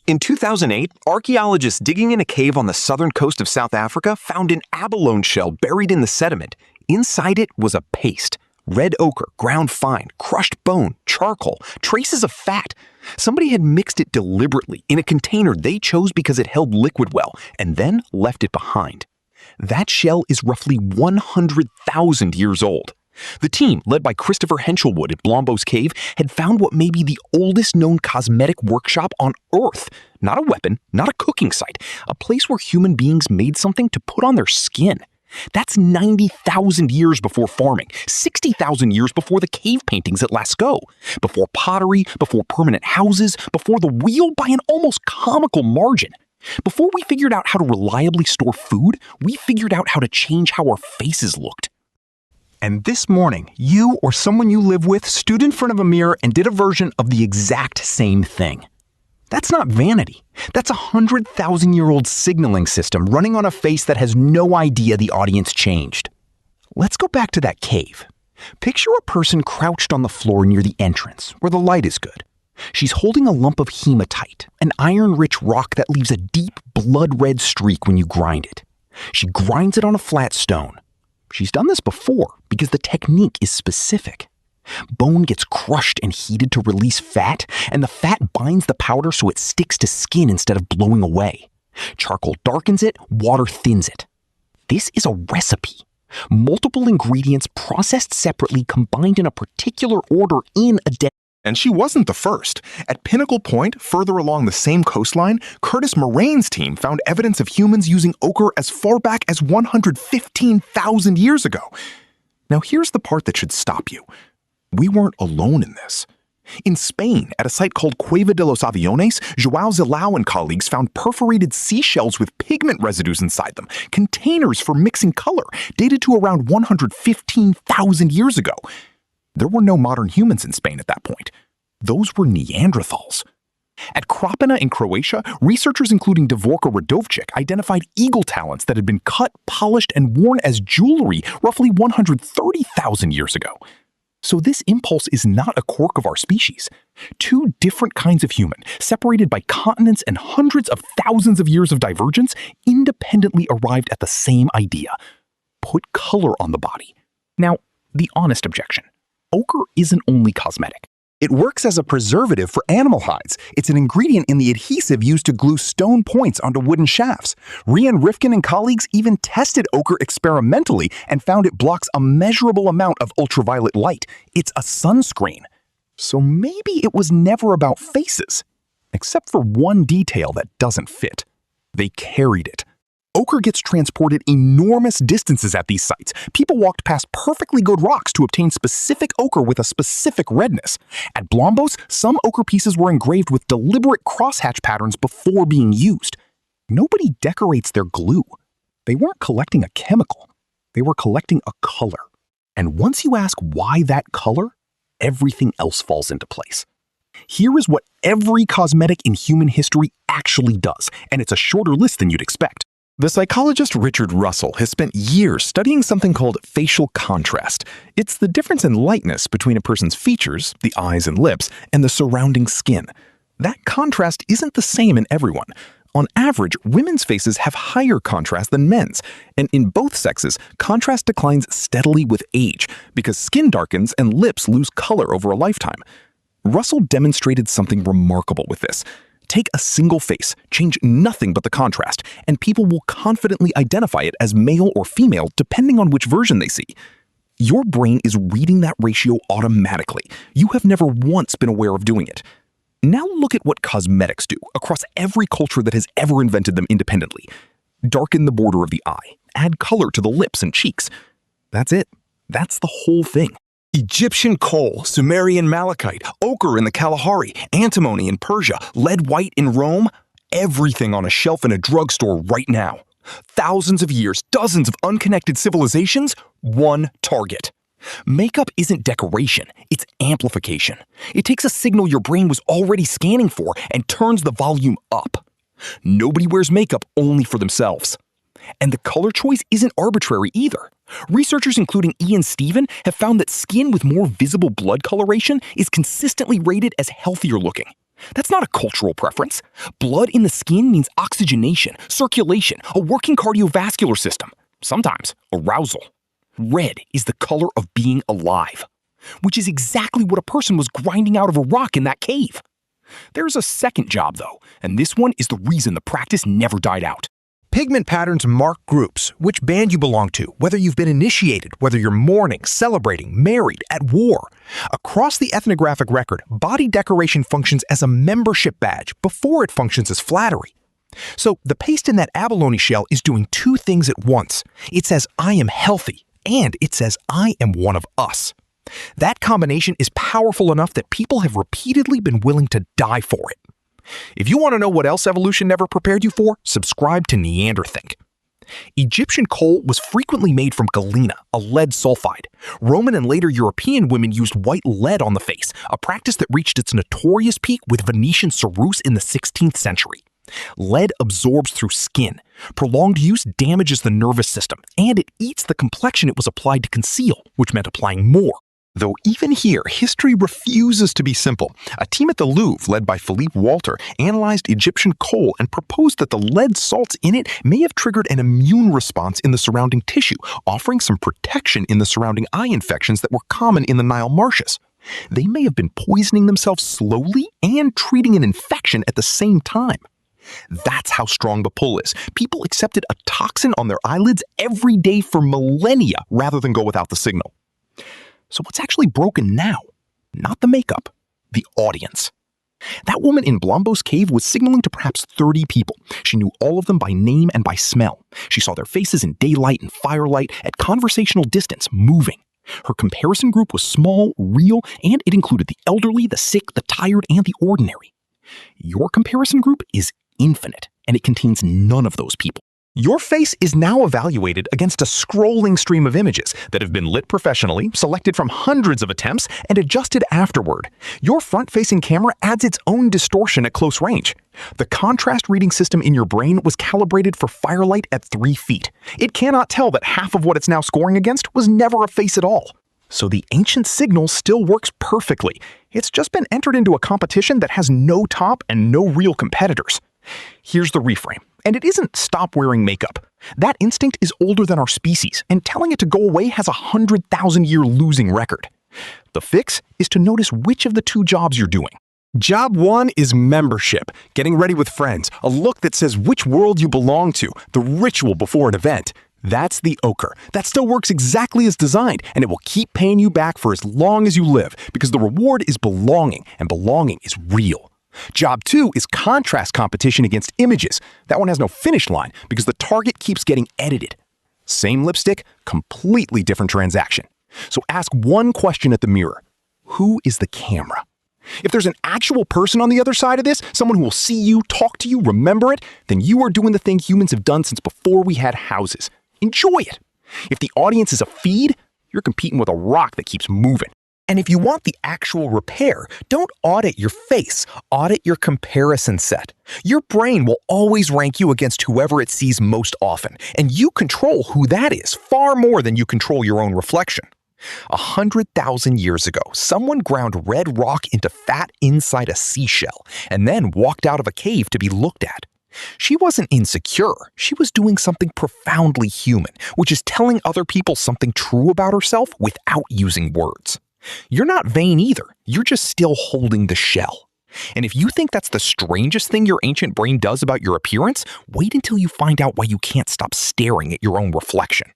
In 2008, archaeologists digging in a cave on the southern coast of South Africa found an abalone shell buried in the sediment. Inside it was a paste. Red ochre, ground fine, crushed bone, charcoal, traces of fat. Somebody had mixed it deliberately in a container they chose because it held liquid well, and then left it behind. That shell is roughly 100,000 years old. The team, led by Christopher Henshilwood at Blombos Cave, had found what may be the oldest known cosmetic workshop on Earth. Not a weapon, not a cooking site, a place where human beings made something to put on their skin. That's 90,000 years before farming, 60,000 years before the cave paintings at Lascaux, before pottery, before permanent houses, before the wheel by an almost comical margin. Before we figured out how to reliably store food, we figured out how to change how our faces looked. And this morning, you or someone you live with stood in front of a mirror and did a version of the exact same thing. That's not vanity. That's a 100,000-year-old signaling system running on a face that has no idea the audience changed. Let's go back to that cave. Picture a person crouched on the floor near the entrance, where the light is good. She's holding a lump of hematite, an iron-rich rock that leaves a deep blood-red streak when you grind it. She grinds it on a flat stone. She's done this before because the technique is specific. Bone gets crushed and heated to release fat, and the fat binds the powder so it sticks to skin instead of blowing away. Charcoal darkens it, water thins it. This is a recipe. Multiple ingredients processed separately combined in a particular order in a day. And she wasn't the first. At Pinnacle Point, further along the same coastline, Curtis Morane's team found evidence of humans using ochre as far back as 115,000 years ago. Now here's the part that should stop you. We weren't alone in this. In Spain, at a site called Cueva de los Aviones, João Zilao and colleagues found perforated seashells with pigment residues inside them, containers for mixing color, dated to around 115,000 years ago. There were no modern humans in Spain at that point. Those were Neanderthals. At Krapina in Croatia, researchers including Dvorka Radovčić identified eagle talons that had been cut, polished, and worn as jewelry roughly 130,000 years ago. So this impulse is not a quirk of our species. Two different kinds of human, separated by continents and hundreds of thousands of years of divergence, independently arrived at the same idea. Put color on the body. Now, the honest objection. Ochre isn't only cosmetic. It works as a preservative for animal hides. It's an ingredient in the adhesive used to glue stone points onto wooden shafts. Rian Rifkin and colleagues even tested ochre experimentally and found it blocks a measurable amount of ultraviolet light. It's a sunscreen. So maybe it was never about faces. Except for one detail that doesn't fit. They carried it. Ochre gets transported enormous distances at these sites. People walked past perfectly good rocks to obtain specific ochre with a specific redness. At Blombos, some ochre pieces were engraved with deliberate crosshatch patterns before being used. Nobody decorates their glue. They weren't collecting a chemical. They were collecting a color. And once you ask why that color, everything else falls into place. Here is what every cosmetic in human history actually does, and it's a shorter list than you'd expect. The psychologist Richard Russell has spent years studying something called facial contrast. It's the difference in lightness between a person's features, the eyes and lips, and the surrounding skin. That contrast isn't the same in everyone. On average, women's faces have higher contrast than men's, and in both sexes, contrast declines steadily with age because skin darkens and lips lose color over a lifetime. Russell demonstrated something remarkable with this. Take a single face, change nothing but the contrast, and people will confidently identify it as male or female depending on which version they see. Your brain is reading that ratio automatically. You have never once been aware of doing it. Now look at what cosmetics do across every culture that has ever invented them independently. Darken the border of the eye, add color to the lips and cheeks. That's it. That's the whole thing. Egyptian coal, Sumerian malachite, ochre in the Kalahari, antimony in Persia, lead white in Rome, everything on a shelf in a drugstore right now. Thousands of years, dozens of unconnected civilizations, one target. Makeup isn't decoration, it's amplification. It takes a signal your brain was already scanning for and turns the volume up. Nobody wears makeup only for themselves. And the color choice isn't arbitrary either. Researchers including Ian Stephen have found that skin with more visible blood coloration is consistently rated as healthier looking. That's not a cultural preference. Blood in the skin means oxygenation, circulation, a working cardiovascular system, sometimes arousal. Red is the color of being alive, which is exactly what a person was grinding out of a rock in that cave. There's a second job, though, and this one is the reason the practice never died out. Pigment patterns mark groups, which band you belong to, whether you've been initiated, whether you're mourning, celebrating, married, at war. Across the ethnographic record, body decoration functions as a membership badge before it functions as flattery. So the paste in that abalone shell is doing two things at once. It says, I am healthy, and it says, I am one of us. That combination is powerful enough that people have repeatedly been willing to die for it. If you want to know what else evolution never prepared you for, subscribe to Neanderthink. Egyptian coal was frequently made from galena, a lead sulfide. Roman and later European women used white lead on the face, a practice that reached its notorious peak with Venetian ceruse in the 16th century. Lead absorbs through skin. Prolonged use damages the nervous system, and it eats the complexion it was applied to conceal, which meant applying more. Though even here, history refuses to be simple. A team at the Louvre, led by Philippe Walter, analyzed Egyptian coal and proposed that the lead salts in it may have triggered an immune response in the surrounding tissue, offering some protection in the surrounding eye infections that were common in the Nile marshes. They may have been poisoning themselves slowly and treating an infection at the same time. That's how strong the pull is. People accepted a toxin on their eyelids every day for millennia rather than go without the signal. So what's actually broken now? Not the makeup, the audience. That woman in Blombos cave was signaling to perhaps 30 people. She knew all of them by name and by smell. She saw their faces in daylight and firelight, at conversational distance, moving. Her comparison group was small, real, and it included the elderly, the sick, the tired, and the ordinary. Your comparison group is infinite, and it contains none of those people. Your face is now evaluated against a scrolling stream of images that have been lit professionally, selected from hundreds of attempts, and adjusted afterward. Your front-facing camera adds its own distortion at close range. The contrast reading system in your brain was calibrated for firelight at 3 feet. It cannot tell that half of what it's now scoring against was never a face at all. So the ancient signal still works perfectly. It's just been entered into a competition that has no top and no real competitors. Here's the reframe. And it isn't stop wearing makeup. That instinct is older than our species, and telling it to go away has a 100,000-year losing record. The fix is to notice which of the two jobs you're doing. Job 1 is membership, getting ready with friends, a look that says which world you belong to, the ritual before an event. That's the ochre. That still works exactly as designed, and it will keep paying you back for as long as you live, because the reward is belonging, and belonging is real. Job 2 is contrast competition against images. That one has no finish line because the target keeps getting edited. Same lipstick, completely different transaction. So ask one question at the mirror. Who is the camera? If there's an actual person on the other side of this, someone who will see you, talk to you, remember it, then you are doing the thing humans have done since before we had houses. Enjoy it. If the audience is a feed, you're competing with a rock that keeps moving. And if you want the actual repair, don't audit your face, audit your comparison set. Your brain will always rank you against whoever it sees most often, and you control who that is far more than you control your own reflection. 100,000 years ago, someone ground red rock into fat inside a seashell, and then walked out of a cave to be looked at. She wasn't insecure, she was doing something profoundly human, which is telling other people something true about herself without using words. You're not vain either, you're just still holding the shell. And if you think that's the strangest thing your ancient brain does about your appearance, wait until you find out why you can't stop staring at your own reflection.